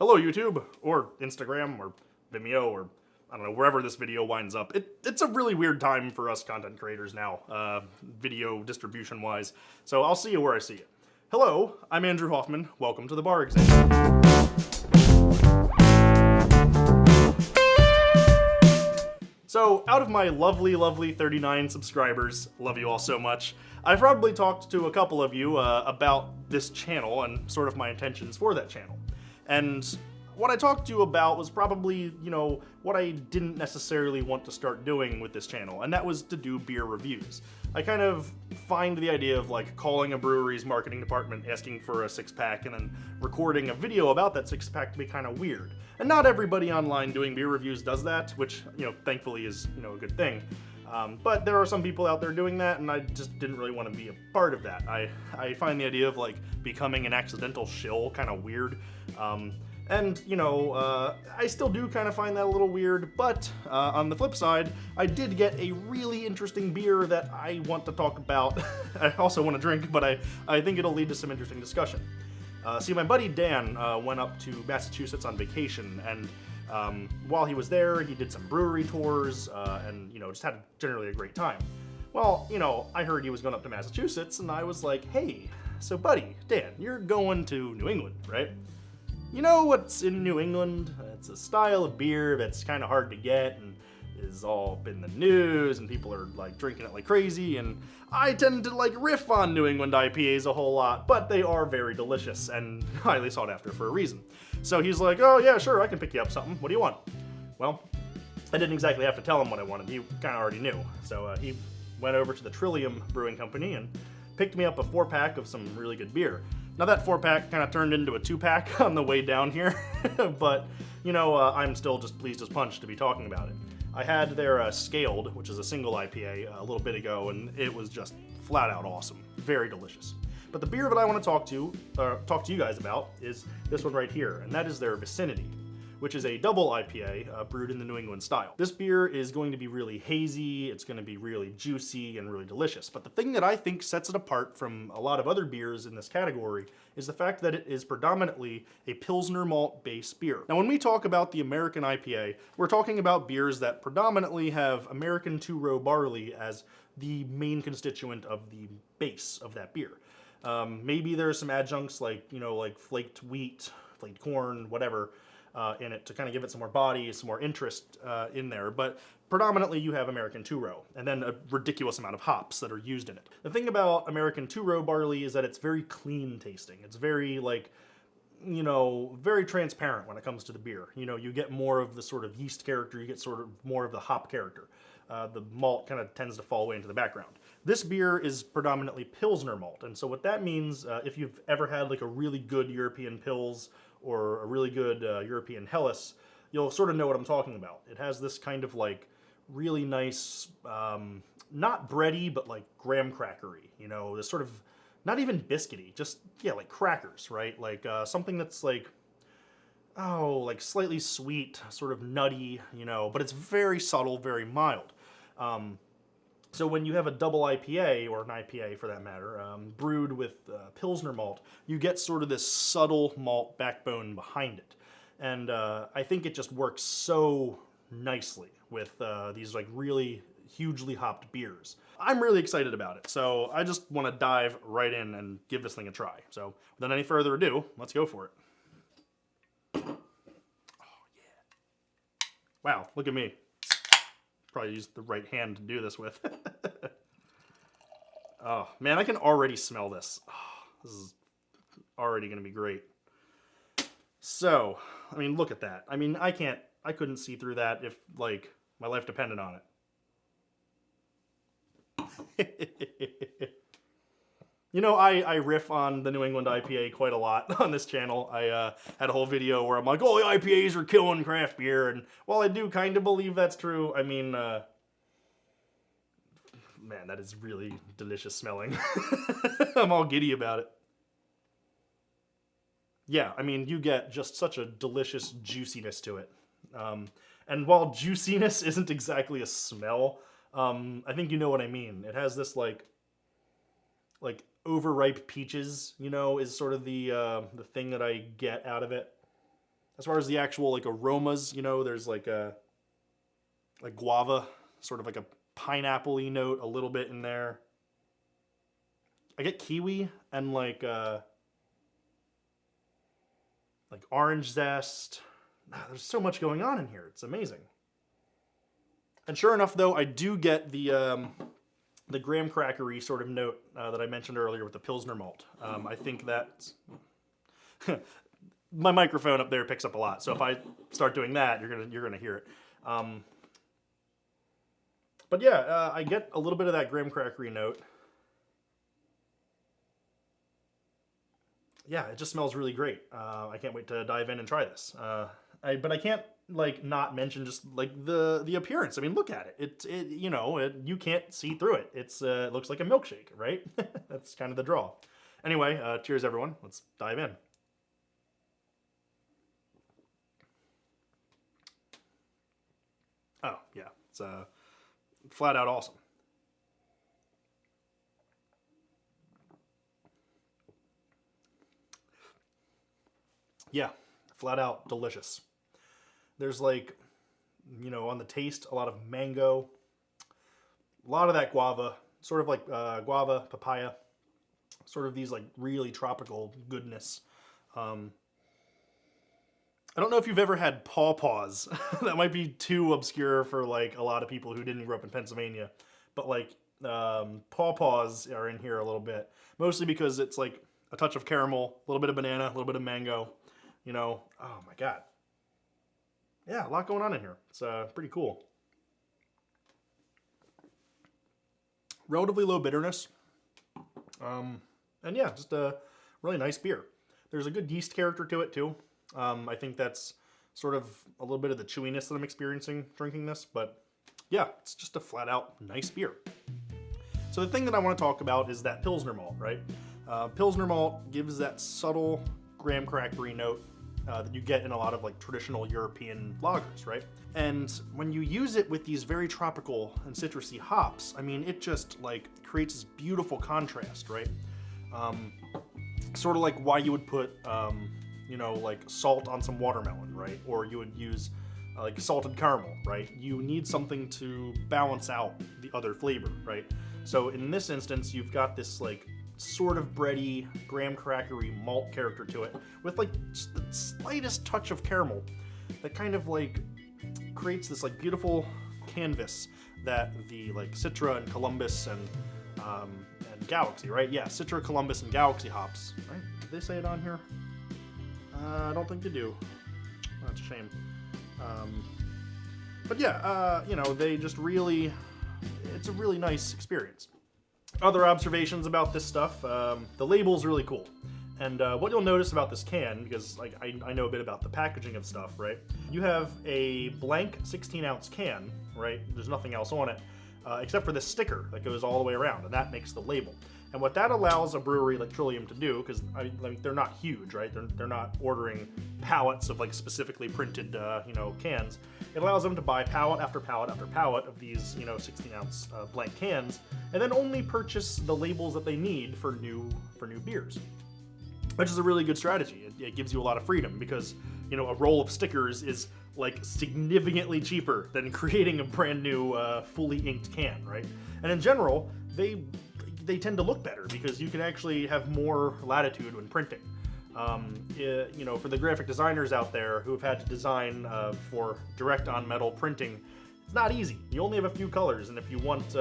Hello YouTube, or Instagram, or Vimeo, or I don't know, wherever this video winds up. It's a really weird time for us content creators now, video distribution wise, so I'll see you where I see you. Hello, I'm Andrew Hoffman, welcome to the bar exam. So, out of my lovely 39 subscribers, love you all so much, I've probably talked to a couple of you about this channel and sort of my intentions for that channel. And what I talked to you about was probably, you know, what I didn't necessarily want to start doing with this channel, and that was to do beer reviews. I kind of find the idea of like calling a brewery's marketing department, asking for a six-pack, and then recording a video about that six-pack to be kind of weird. And not everybody online doing beer reviews does that, which, you know, thankfully is, you know, a good thing. But there are some people out there doing that, and I just didn't really want to be a part of that. I find the idea of like becoming an accidental shill kind of weird. And, you know, I still do kind of find that a little weird, but on the flip side, I did get a really interesting beer that I want to talk about. I also want to drink, but I think it'll lead to some interesting discussion. See, my buddy Dan went up to Massachusetts on vacation, and while he was there, he did some brewery tours, and, you know, just had generally a great time. Well, you know, I heard he was going up to Massachusetts, and I was like, hey, so buddy, Dan, you're going to New England, right? You know what's in New England? It's a style of beer that's kind of hard to get and is all in the news and people are like drinking it like crazy, and I tend to like riff on New England IPAs a whole lot, but they are very delicious and highly sought after for a reason. So he's like, oh yeah, sure, I can pick you up something. What do you want? Well, I didn't exactly have to tell him what I wanted. He kind of already knew. So he went over to the Trillium Brewing Company and picked me up a 4-pack of some really good beer. Now that 4-pack kind of turned into a 2-pack on the way down here, but, you know, I'm still just pleased as punch to be talking about it. I had their Scaled, which is a single IPA, a little bit ago, and it was just flat out awesome. Very delicious. But the beer that I want to talk to you guys about is this one right here, and that is their Vicinity, which is a double IPA brewed in the New England style. This beer is going to be really hazy, it's going to be really juicy and really delicious. But the thing that I think sets it apart from a lot of other beers in this category is the fact that it is predominantly a Pilsner malt based beer. Now when we talk about the American IPA, we're talking about beers that predominantly have American two-row barley as the main constituent of the base of that beer. Maybe there's some adjuncts like, you know, like flaked wheat, flaked corn, whatever, in it to kind of give it some more body, some more interest in there, but predominantly you have American two-row, and then a ridiculous amount of hops that are used in it. The thing about American two-row barley is that it's very clean tasting. It's very, like, you know, very transparent when it comes to the beer. You know, you get more of the sort of yeast character, you get sort of more of the hop character. The malt kind of tends to fall away into the background. This beer is predominantly Pilsner malt, and so what that means, if you've ever had like a really good European Pils or a really good European Helles, you'll sort of know what I'm talking about. It has this kind of like really nice, not bready, but like graham crackery, you know, this sort of, not even biscuity, just, yeah, like crackers, right? Like something that's like, oh, like slightly sweet, sort of nutty, you know, but it's very subtle, very mild. So when you have a double IPA, or an IPA for that matter, brewed with Pilsner malt, you get sort of this subtle malt backbone behind it. And I think it just works so nicely with these like really hugely hopped beers. I'm really excited about it, so I just want to dive right in and give this thing a try. So without any further ado, let's go for it. Oh yeah. Wow, look at me. Probably use the right hand to do this with. Oh man, I can already smell this. Oh, this is already gonna be great. So, I mean, look at that. I mean, I couldn't see through that if like my life depended on it. You know, I riff on the New England IPA quite a lot on this channel. I had a whole video where I'm like, oh, IPAs are killing craft beer, and while I do kind of believe that's true, I mean, man, that is really delicious smelling. I'm all giddy about it. Yeah, I mean, you get just such a delicious juiciness to it. And while juiciness isn't exactly a smell, I think you know what I mean. It has this like overripe peaches, you know, is sort of the thing that I get out of it. As far as the actual like aromas, you know, there's like a guava, sort of like a pineapple-y note a little bit in there. I get kiwi and like orange zest. There's so much going on in here. It's amazing. And sure enough, though, I do get the graham crackery sort of note that I mentioned earlier with the Pilsner malt. I think that my microphone up there picks up a lot, so if I start doing that, you're gonna hear it. But yeah, I get a little bit of that graham crackery note. Yeah, it just smells really great. I can't wait to dive in and try this. But I can't like not mention just like the appearance. I mean, look at it. You can't see through it. It looks like a milkshake, right? That's kind of the draw. Anyway, cheers everyone. Let's dive in. Oh yeah, it's flat out awesome. Yeah, flat out delicious. There's like, you know, on the taste, a lot of mango, a lot of that guava, sort of like guava, papaya, sort of these like really tropical goodness. I don't know if you've ever had pawpaws. That might be too obscure for like a lot of people who didn't grow up in Pennsylvania, but like pawpaws are in here a little bit, mostly because it's like a touch of caramel, a little bit of banana, a little bit of mango. You know, oh my God. Yeah, a lot going on in here. It's pretty cool. Relatively low bitterness. And yeah, just a really nice beer. There's a good yeast character to it too. I think that's sort of a little bit of the chewiness that I'm experiencing drinking this, but yeah, it's just a flat out nice beer. So the thing that I want to talk about is that Pilsner malt, right? Pilsner malt gives that subtle graham crackery note that you get in a lot of like traditional European lagers, right? And when you use it with these very tropical and citrusy hops, I mean, it just like creates this beautiful contrast, right? Sort of like why you would put, you know, like salt on some watermelon, right? Or you would use like salted caramel, right? You need something to balance out the other flavor, right? So in this instance, you've got this like sort of bready, graham crackery malt character to it with like just the slightest touch of caramel that kind of like creates this like beautiful canvas that the like Citra and Columbus and Galaxy, right? Yeah, Citra, Columbus, and Galaxy hops, right? Did they say it on here? I don't think they do. That's a shame. But yeah, you know, they just really, it's a really nice experience. Other observations about this stuff, the label's really cool. And what you'll notice about this can, because like I know a bit about the packaging of stuff, right? You have a blank 16-ounce can, right? There's nothing else on it, except for this sticker that goes all the way around, and that makes the label. And what that allows a brewery like Trillium to do, because like they're not huge, right? They're not ordering pallets of like specifically printed, you know, cans. It allows them to buy pallet after pallet after pallet of these, you know, 16-ounce blank cans, and then only purchase the labels that they need for new beers, which is a really good strategy. It gives you a lot of freedom because, you know, a roll of stickers is like significantly cheaper than creating a brand new fully inked can, right? And in general, they tend to look better because you can actually have more latitude when printing. You know, for the graphic designers out there who have had to design for direct on metal printing, it's not easy. You only have a few colors, and if you want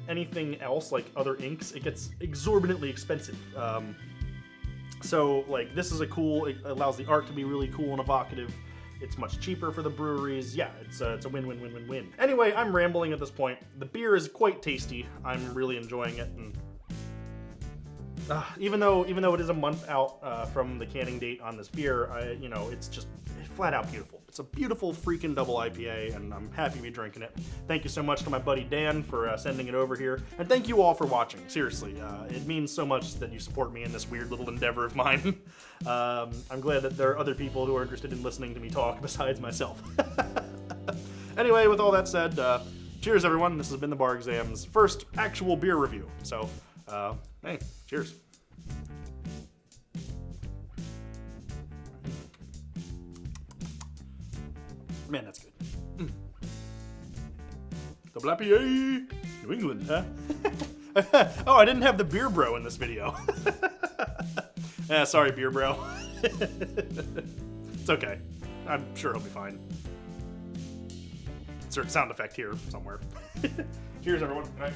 anything else like other inks, it gets exorbitantly expensive. So like this is a cool, it allows the art to be really cool and evocative. It's much cheaper for the breweries. Yeah, it's a win-win-win-win-win. Anyway, I'm rambling at this point. The beer is quite tasty. I'm really enjoying it, and even though it is a month out from the canning date on this beer, you know, it's just flat out beautiful. It's a beautiful freaking double IPA, and I'm happy to be drinking it. Thank you so much to my buddy Dan for sending it over here, and thank you all for watching. Seriously, it means so much that you support me in this weird little endeavor of mine. I'm glad that there are other people who are interested in listening to me talk besides myself. Anyway, with all that said, cheers everyone. This has been the Bar Exam's first actual beer review. So, hey, cheers. Man, that's good. Double IPA, New England, huh? Oh, I didn't have the beer bro in this video. Sorry, beer bro. It's okay. I'm sure he'll be fine. Insert sound effect here somewhere. Cheers, everyone. Good night.